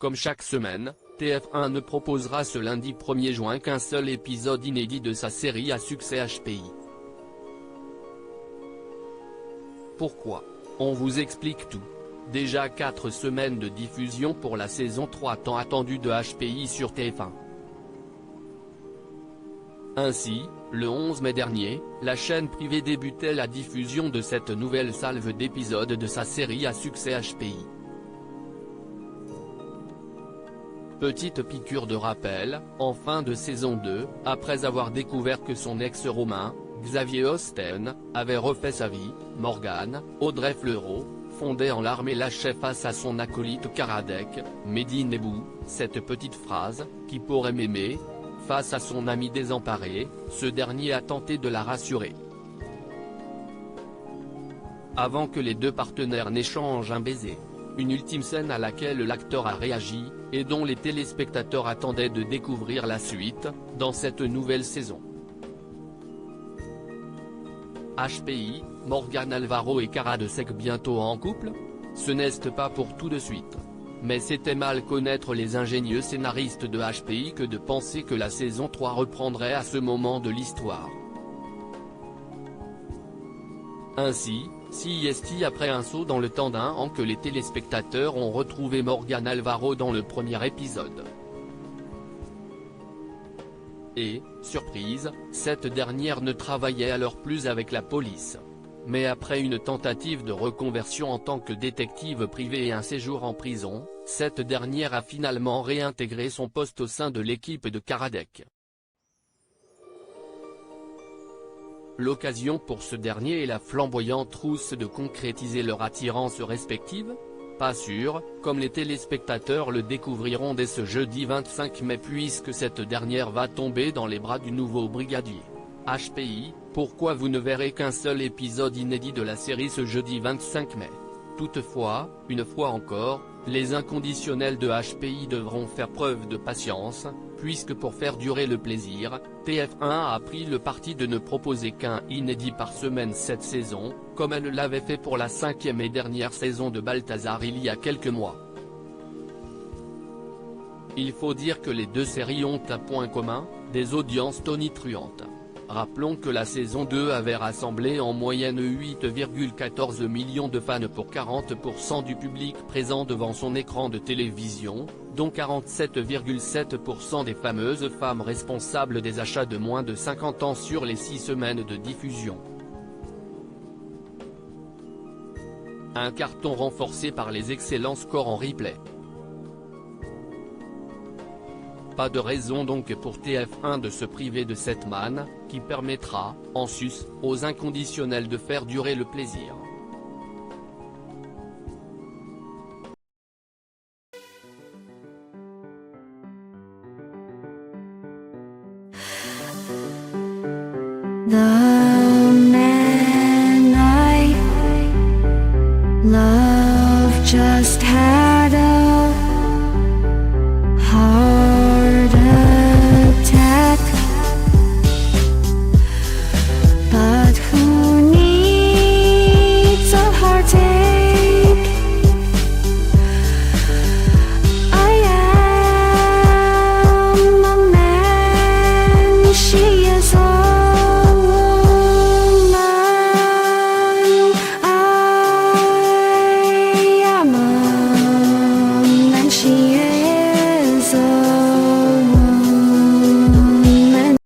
Comme chaque semaine, TF1 ne proposera ce lundi 1er juin qu'un seul épisode inédit de sa série à succès HPI. Pourquoi? On vous explique tout. Déjà 4 semaines de diffusion pour la saison 3 tant attendue de HPI sur TF1. Ainsi, le 11 mai dernier, la chaîne privée débutait la diffusion de cette nouvelle salve d'épisodes de sa série à succès HPI. Petite piqûre de rappel, en fin de saison 2, après avoir découvert que son ex-Romain, Xavier Osten, avait refait sa vie, Morgane, Audrey Fleurot, fondait en larmes et lâchait face à son acolyte Karadec, Mehdi Nebou, cette petite phrase, qui pourrait m'aimer. Face à son ami désemparé, ce dernier a tenté de la rassurer. Avant que les deux partenaires n'échangent un baiser. Une ultime scène à laquelle l'acteur a réagi, et dont les téléspectateurs attendaient de découvrir la suite, dans cette nouvelle saison. HPI, Morgane Alvaro et Karadec bientôt en couple? Ce n'est pas pour tout de suite. Mais c'était mal connaître les ingénieux scénaristes de HPI que de penser que la saison 3 reprendrait à ce moment de l'histoire. Ainsi, CIST après un saut dans le temps d'un an que les téléspectateurs ont retrouvé Morgane Alvaro dans le premier épisode. Et, surprise, cette dernière ne travaillait alors plus avec la police. Mais après une tentative de reconversion en tant que détective privé et un séjour en prison, cette dernière a finalement réintégré son poste au sein de l'équipe de Karadec. L'occasion pour ce dernier et la flamboyante rousse de concrétiser leur attirance respective? Pas sûr, comme les téléspectateurs le découvriront dès ce jeudi 25 mai puisque cette dernière va tomber dans les bras du nouveau brigadier. HPI, pourquoi vous ne verrez qu'un seul épisode inédit de la série ce jeudi 25 mai? Toutefois, une fois encore, les inconditionnels de HPI devront faire preuve de patience, puisque pour faire durer le plaisir, TF1 a pris le parti de ne proposer qu'un inédit par semaine cette saison, comme elle l'avait fait pour la 5e et dernière saison de Balthazar il y a quelques mois. Il faut dire que les deux séries ont un point commun, des audiences tonitruantes. Rappelons que la saison 2 avait rassemblé en moyenne 8,14 millions de fans pour 40% du public présent devant son écran de télévision, dont 47,7% des fameuses femmes responsables des achats de moins de 50 ans sur les 6 semaines de diffusion. Un carton renforcé par les excellents scores en replay. Pas de raison donc pour TF1 de se priver de cette manne, qui permettra, en sus, aux inconditionnels de faire durer le plaisir. The man I love just had a heart attack, but who needs a heartache? I am a man, she is a woman. I am a man, she is a